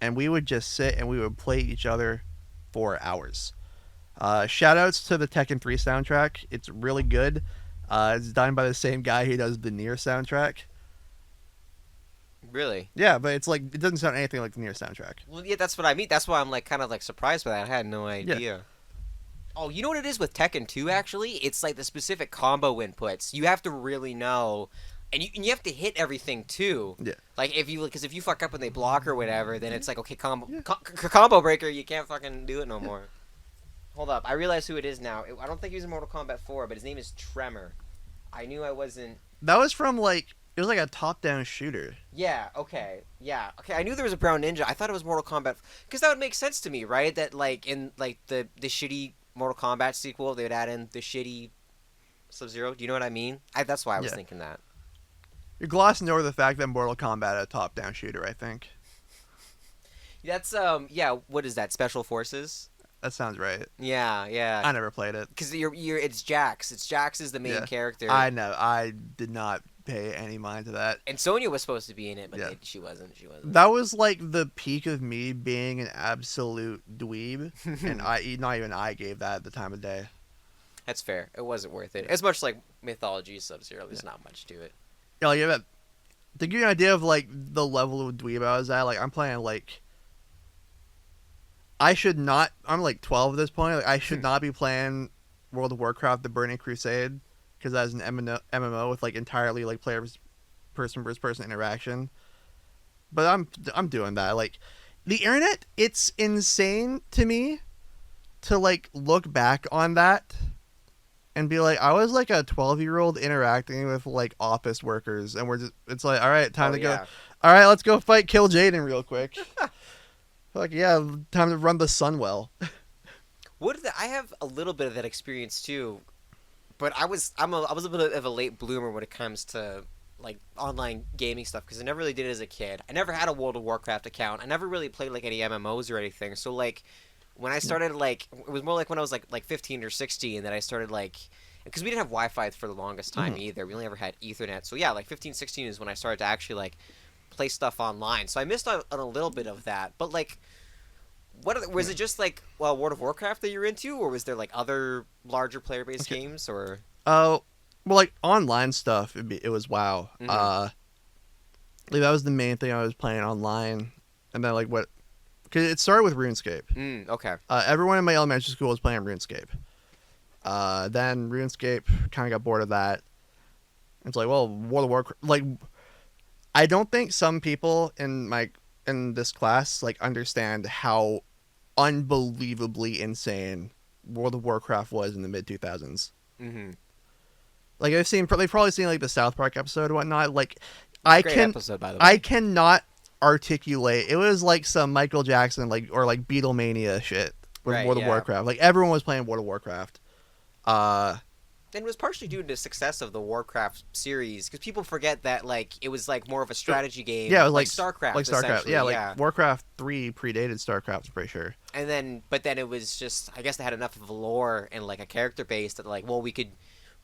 And we would just sit and we would play each other for hours. Shout outs to the Tekken 3 soundtrack. It's really good. It's done by the same guy who does the Nier soundtrack. Really? Yeah, but it's like it doesn't sound anything like the Nier soundtrack. Well, yeah, that's what I mean. That's why I'm like kind of like surprised by that. I had no idea. Oh, you know what it is with Tekken 2, actually? It's like the specific combo inputs. You have to really know, and you have to hit everything too. Yeah. Like if you fuck up when they block or whatever, then it's like okay, combo breaker. You can't fucking do it no more. Hold up, I realize who it is now. I don't think he was in Mortal Kombat 4, but his name is Tremor. I knew I wasn't. That was from like it was like a top-down shooter. Yeah. Okay. Yeah. Okay. I knew there was a brown ninja. I thought it was Mortal Kombat because that would make sense to me, right? That like in like the shitty Mortal Kombat sequel, they would add in the shitty Sub-Zero. Do you know what I mean? That's why I was thinking that. You're glossing over the fact that Mortal Kombat is a top-down shooter, I think. That's what is that? Special Forces? That sounds right. Yeah. I never played it. Because it's Jax. Jax is the main character. I know. I did not pay any mind to that. And Sonya was supposed to be in it, but she wasn't. That was like the peak of me being an absolute dweeb, and not even I gave that at the time of day. That's fair. It wasn't worth it. As much like Mythology Sub-Zero, there's not much to it. Yeah, like, to give you an idea of like the level of dweeb I was at, like I'm playing like I'm like 12 at this point. Like, I should not be playing World of Warcraft: The Burning Crusade because that is an MMO with like entirely like person versus person interaction. But I'm doing that. Like the internet, it's insane to me to like look back on that and be like, I was like a 12-year-old interacting with like office workers, and it's like, all right, time to go. All right, let's go kill Jaden real quick. Like, yeah, time to run the Sunwell. I have a little bit of that experience too, but I was a bit of a late bloomer when it comes to like online gaming stuff because I never really did it as a kid. I never had a World of Warcraft account. I never really played like any MMOs or anything. So like when I started like it was more like when I was like 15 or 16 that I started like because we didn't have Wi-Fi for the longest time either. We only ever had Ethernet. So yeah, like 15, 16 is when I started to actually like play stuff online. So I missed out on a little bit of that. But like Was it just like World of Warcraft that you're into, or was there like other larger player-based Okay. games, or? Well, like online stuff, it was WoW. Mhm. Like that was the main thing I was playing online, and then like what? Because it started with RuneScape. Okay. Everyone in my elementary school was playing RuneScape. Then RuneScape kind of got bored of that. It's like, well, World of Warcraft. Like, I don't think some people in this class like understand how unbelievably insane World of Warcraft was in the mid 2000s. Mhm. Like they've probably seen like the South Park episode and whatnot. Like, Great episode, by the way. I cannot articulate. It was like some Michael Jackson or like Beatlemania shit with Right, World of yeah. Warcraft. Like everyone was playing World of Warcraft. And it was partially due to the success of the Warcraft series, because people forget that like it was like more of a strategy game. Yeah, it was like StarCraft. Like StarCraft. essentially, Yeah, like Warcraft 3 predated StarCraft, I'm pretty sure. but then it was just, I guess they had enough of a lore and like a character base that like, well, we could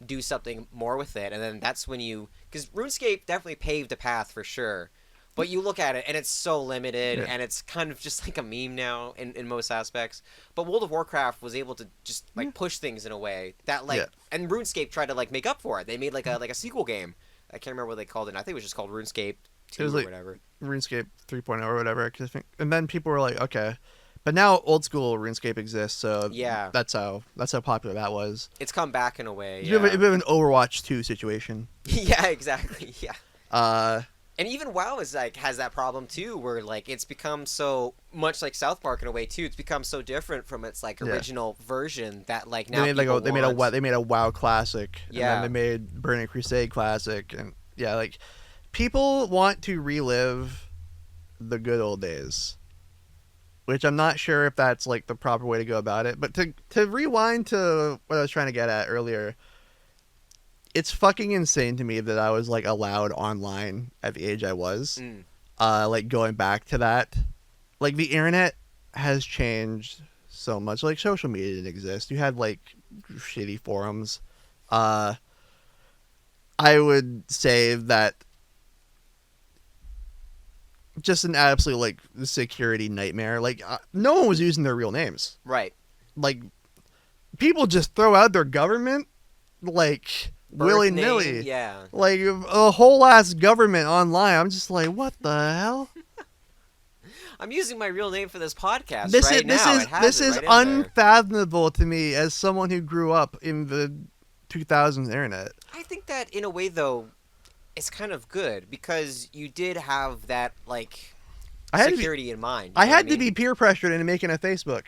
do something more with it, and then that's when because RuneScape definitely paved the path for sure. But you look at it, and it's so limited, Yeah. and it's kind of just like a meme now in most aspects. But World of Warcraft was able to just like push things in a way that like, and RuneScape tried to like make up for it. They made like a sequel game. I can't remember what they called it. I think it was just called RuneScape 2 It was or like whatever. RuneScape 3.0 or whatever. I think. And then people were like, okay, but now old school RuneScape exists, so Yeah. that's how popular that was. It's come back in a way. It's Yeah. a bit of an Overwatch 2 situation. Yeah, exactly. Yeah. Uh, And even WoW is like has that problem too, where like it's become so much like South Park in a way too. It's become so different from its like original version that like now they made people they made a WoW classic. Yeah. And then they made Burning Crusade classic, and yeah, like people want to relive the good old days, which I'm not sure if that's like the proper way to go about it. But to rewind to what I was trying to get at earlier, it's fucking insane to me that I was like allowed online at the age I was. Like going back to that, like the internet has changed so much. Like social media didn't exist. You had like shitty forums. I would say that just an absolute like security nightmare. Like no one was using their real names. Right. Like people just throw out their government like willy-nilly. Yeah. Like a whole ass government online. I'm just like, what the hell? I'm using my real name for this podcast This right is this now. is It has this it is right in there. unfathomable to me as someone who grew up in the 2000s internet. I think that in a way though, it's kind of good because you did have that like security in mind. I had to be peer pressured into making a Facebook.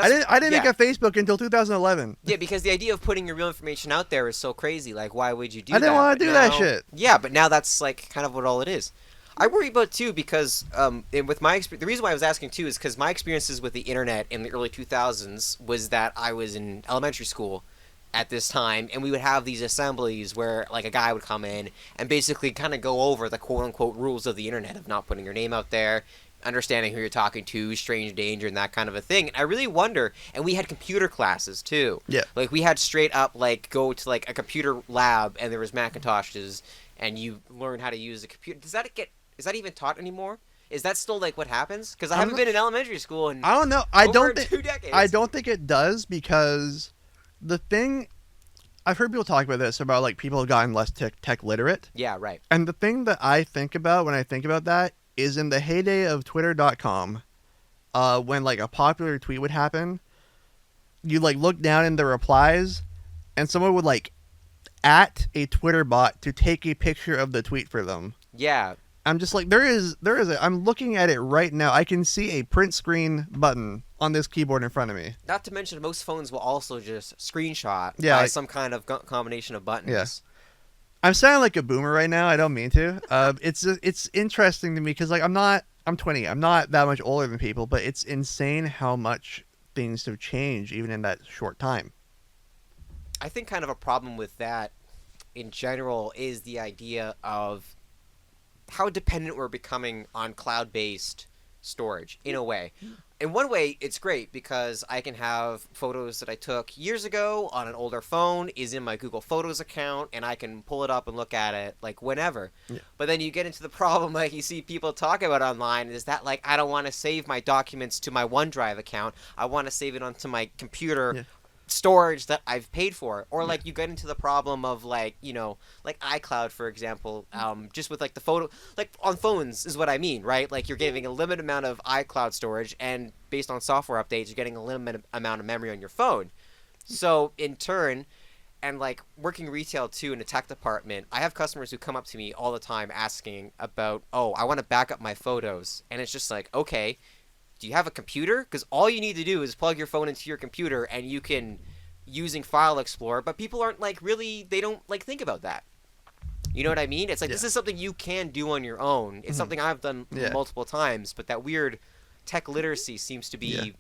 I didn't make a Facebook until 2011. Yeah, because the idea of putting your real information out there is so crazy. Like, why would you do that? I didn't want to do that now- shit. Yeah, but now that's like kind of what all it is. I worry about too because and with my the reason why I was asking too is because my experiences with the internet in the early 2000s was that I was in elementary school at this time, and we would have these assemblies where like a guy would come in and basically kind of go over the quote unquote rules of the internet of not putting your name out there, understanding who you're talking to, strange danger, and that kind of a thing. And I really wonder, and we had computer classes too. Yeah. Like we had straight up like go to like a computer lab and there was Macintoshes and you learn how to use the computer. Is that even taught anymore? Is that still like what happens? Because I haven't been in elementary school in I don't know. over 2 decades. I don't think it does because the thing I've heard people talk about this about like people have gotten less tech literate. Yeah, right. And the thing that I think about when I think about that is in the heyday of Twitter.com, when like a popular tweet would happen, you like look down in the replies, and someone would like at a Twitter bot to take a picture of the tweet for them. Yeah. I'm just like I'm looking at it right now. I can see a print screen button on this keyboard in front of me. Not to mention most phones will also just screenshot Yeah, by like- some kind of combination of buttons. Yes. I'm sounding like a boomer right now. I don't mean to. It's interesting to me because like I'm 20. I'm not that much older than people, but it's insane how much things have changed even in that short time. I think kind of a problem with that in general is the idea of how dependent we're becoming on cloud-based storage in a way. In one way, it's great because I can have photos that I took years ago on an older phone is in my Google Photos account, and I can pull it up and look at it like whenever. Yeah. But then you get into the problem like you see people talk about online is that like I don't want to save my documents to my OneDrive account. I want to save it onto my computer. Yeah. Storage that I've paid for, or like Yeah. you get into the problem of like like iCloud for example, just with like the photo like on phones is what I mean, right? Like you're giving a limited amount of iCloud storage, and based on software updates, you're getting a limited amount of memory on your phone. So in turn, and like working retail too in the tech department, I have customers who come up to me all the time asking about, oh, I want to back up my photos, and it's just like, okay, do you have a computer? Because all you need to do is plug your phone into your computer and you can using File Explorer. But people aren't like really, they don't like think about that. You know what I mean? It's like this is something you can do on your own. It's something I've done multiple times, but that weird tech literacy seems to be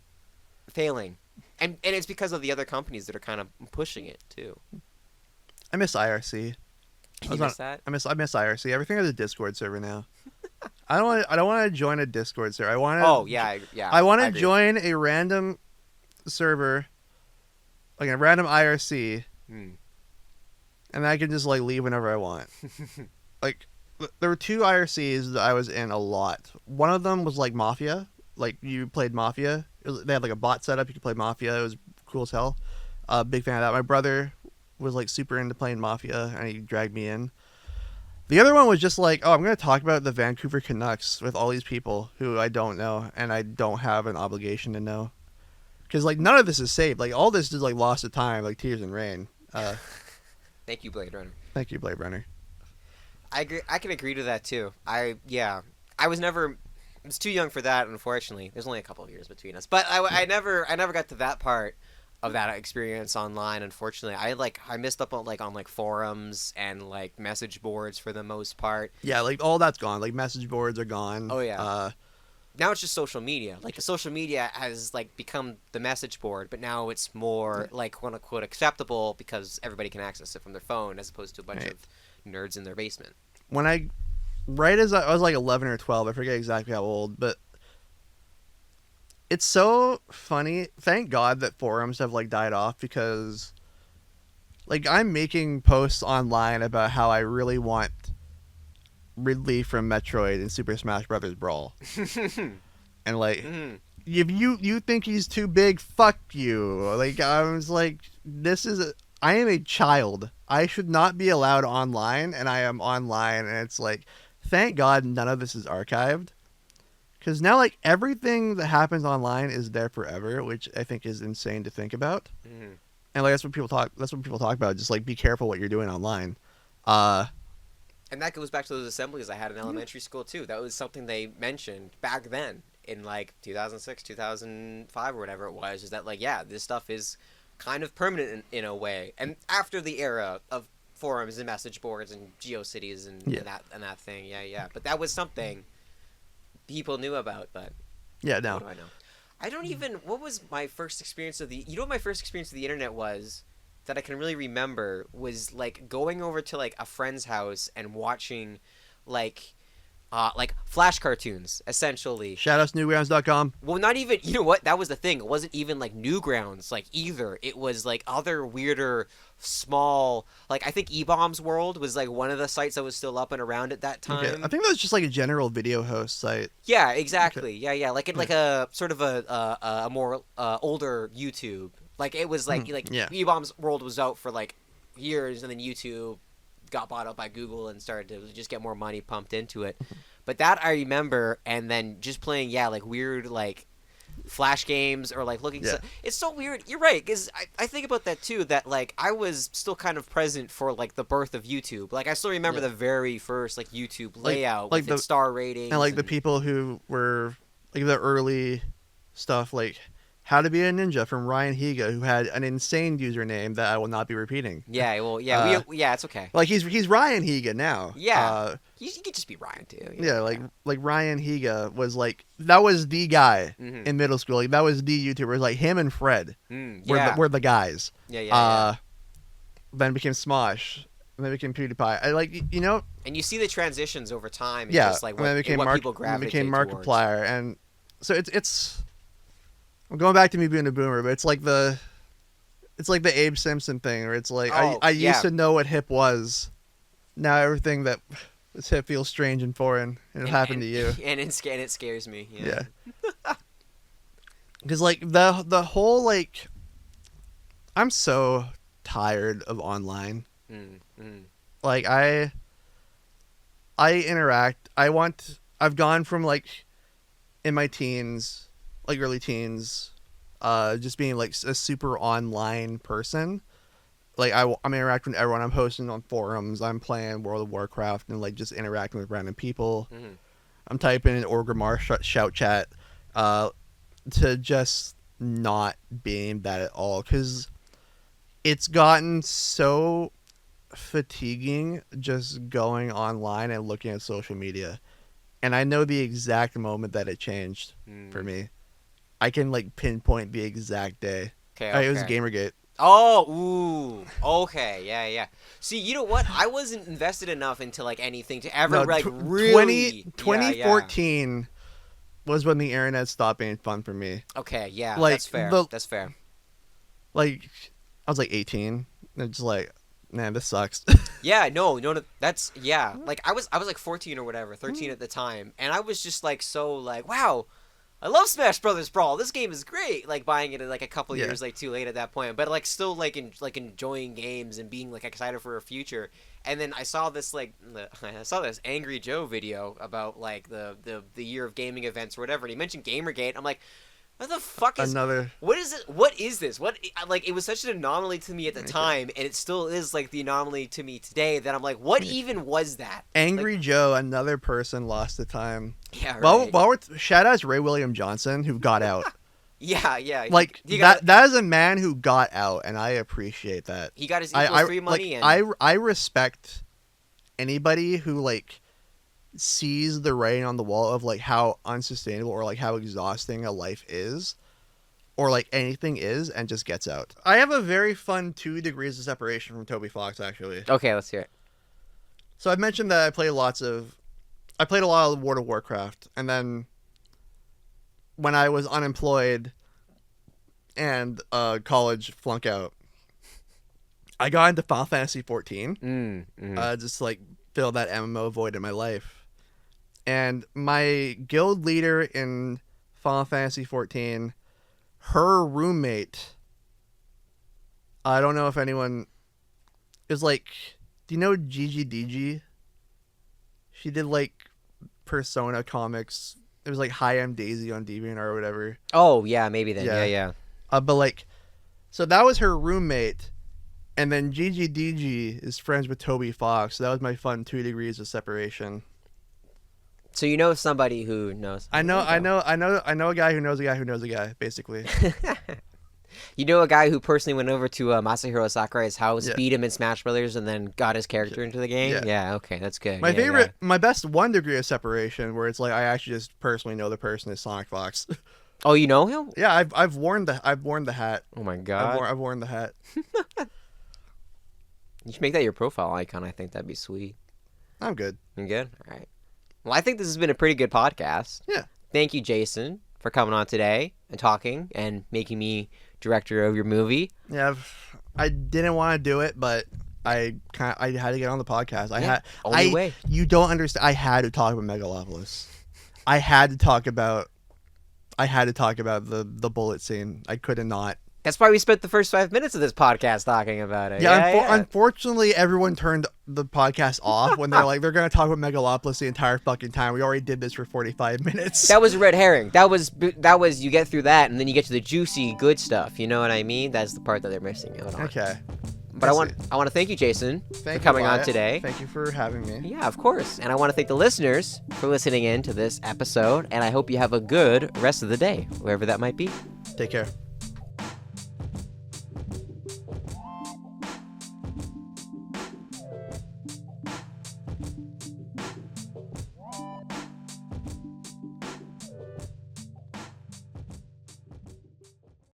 failing. And it's because of the other companies that are kind of pushing it too. I miss IRC. You miss that? I miss IRC. Everything has a Discord server now. I don't want to join a Discord server. I want to. Oh yeah, yeah. I want to join a random server, like a random IRC, and I can just like leave whenever I want. Like there were 2 IRCs that I was in a lot. One of them was like Mafia. Like you played Mafia. They had like a bot setup. You could play Mafia. It was cool as hell. Big fan of that. My brother was like super into playing Mafia, and he dragged me in. The other one was just like, oh, I'm going to talk about the Vancouver Canucks with all these people who I don't know and I don't have an obligation to know. Because, like, none of this is saved. Like, all this is, like, lost to time, like tears and rain. Thank you, Blade Runner. Thank you, Blade Runner. I agree. I can agree to that, too. I was too young for that, unfortunately. There's only a couple of years between us. But I never got to that part of that experience online, unfortunately. I missed up on forums and like message boards for the most part. Yeah, like all that's gone. Like message boards are gone. Oh yeah. Now it's just social media. Like the social media has like become the message board, but now it's more like quote unquote acceptable because everybody can access it from their phone as opposed to a bunch of nerds in their basement. Right as I was like 11 or 12, I forget exactly how old, but it's so funny. Thank God that forums have like died off because like I'm making posts online about how I really want Ridley from Metroid and Super Smash Brothers Brawl. And like if you think he's too big, fuck you. Like I was like I am a child. I should not be allowed online, and I am online, and it's like thank God none of this is archived. Because now, like, everything that happens online is there forever, which I think is insane to think about. And like that's what people talk about. Just like be careful what you're doing online. And that goes back to those assemblies I had in elementary school too. That was something they mentioned back then in like 2006, 2005 or whatever it was. Is that like this stuff is kind of permanent in a way. And after the era of forums and message boards and GeoCities and that thing, But that was something people knew about, but no. What do I know? I don't even. What was my first experience of the? You know what my first experience of the internet was that I can really remember was like going over to like a friend's house and watching like Flash cartoons, essentially. Shoutoutsnewgrounds.com. Well, not even. You know what? That was the thing. It wasn't even like Newgrounds, like either. It was like other weirder, small. Like I think E-Bombs World was like one of the sites that was still up and around at that time. Okay. I think that was just like a general video host site. Yeah, exactly. Okay. Yeah. Like a sort of a more older YouTube. Like it was like E-Bombs World was out for like years, and then YouTube got bought up by Google and started to just get more money pumped into it. But that I remember, and then just playing like weird like Flash games or like looking it's so weird. You're right, because I think about that too, that like I was still kind of present for like the birth of YouTube. Like I still remember the very first like YouTube layout with its star ratings and like the people who were like the early stuff, like How to Be a Ninja from Ryan Higa, who had an insane username that I will not be repeating. Yeah, well, it's okay. Like he's Ryan Higa now. Yeah, you could just be Ryan too. Yeah, like Ryan Higa was like that was the guy in middle school. Like that was the YouTuber. Like him and Fred were the guys. Yeah. Then became Smosh. And then became PewDiePie. I like And you see the transitions over time. And yeah. Just like and then became what people gravitate became towards. Markiplier and. so it's I'm going back to me being a boomer, but it's like the Abe Simpson thing, where it's like I used to know what hip was. Now everything that is hip feels strange and foreign, and it happened to you. And it scares me. Yeah. Because like the whole like, I'm so tired of online. Like I interact. I've gone from like in my teens, like early teens, just being like a super online person. Like I'm interacting with everyone. I'm posting on forums. I'm playing World of Warcraft and like just interacting with random people. I'm typing in Orgrimmar shout chat, to just not being that at all, because it's gotten so fatiguing just going online and looking at social media. And I know the exact moment that it changed for me. I can like pinpoint the exact day. Okay. It was Gamergate. Oh, ooh, okay, yeah. See, you know what? I wasn't invested enough into like anything to ever really. 2014 was when the internet stopped being fun for me. Okay, yeah, like, that's fair. That's fair. Like, I was like 18, and it's like, man, this sucks. Yeah, no, that's Like I was like 14 or whatever, 13 at the time, and I was just like so like, wow. I love Smash Brothers Brawl. This game is great. Like buying it like a couple years like too late at that point, but like still like enjoying games and being like excited for a future. And then I saw this this Angry Joe video about like the year of gaming events or whatever. And he mentioned Gamergate. I'm like, what the fuck is what is it? What is this? What like it was such an anomaly to me at the time, and it still is like the anomaly to me today. That I'm like, what even was that? Angry Joe, another person lost the time. Yeah, right. Well, shout out to Ray William Johnson, who got out. Yeah. Like that is a man who got out, and I appreciate that. He got his equal free money. Like, I respect anybody who like sees the writing on the wall of like how unsustainable or like how exhausting a life is, or like anything is, and just gets out. I have a very fun 2 degrees of separation from Toby Fox, actually. Okay, let's hear it. So I've mentioned that I played a lot of World of Warcraft, and then when I was unemployed and college flunk out, I got into Final Fantasy 14. Just like fill that MMO void in my life. And my guild leader in Final Fantasy 14, her roommate, I don't know if anyone is like, do you know Gigi DG? She did like Persona comics. It was like Hi, I'm Daisy on DeviantArt or whatever. Oh, yeah, maybe then. Yeah. But like, so that was her roommate. And then Gigi DG is friends with Toby Fox. So that was my fun 2 degrees of separation. So you know somebody who knows. I know a guy who knows a guy who knows a guy, basically. You know a guy who personally went over to Masahiro Sakurai's house, beat him in Smash Brothers, and then got his character into the game? Yeah, okay, that's good. My best 1 degree of separation, where it's like I actually just personally know the person, is Sonic Fox. Oh, you know him? Yeah, I've worn the hat. Oh my god. I've worn the hat. You should make that your profile icon. I think that'd be sweet. I'm good. You good? All right. Well, I think this has been a pretty good podcast. Yeah. Thank you, Jason, for coming on today and talking and making me director of your movie. Yeah, I didn't want to do it, but I had to get on the podcast. Only way. You don't understand. I had to talk about Megalopolis. I had to talk about the bullet scene. I could not. That's why we spent the first 5 minutes of this podcast talking about it. Yeah, unfortunately, everyone turned the podcast off when they're like, they're going to talk about Megalopolis the entire fucking time. We already did this for 45 minutes. That was a red herring. That was you get through that, and then you get to the juicy, good stuff. You know what I mean? That's the part that they're missing out on. Okay. But I want to thank you, Jason, for coming on today. Thank you for having me. Yeah, of course. And I want to thank the listeners for listening in to this episode, and I hope you have a good rest of the day, wherever that might be. Take care.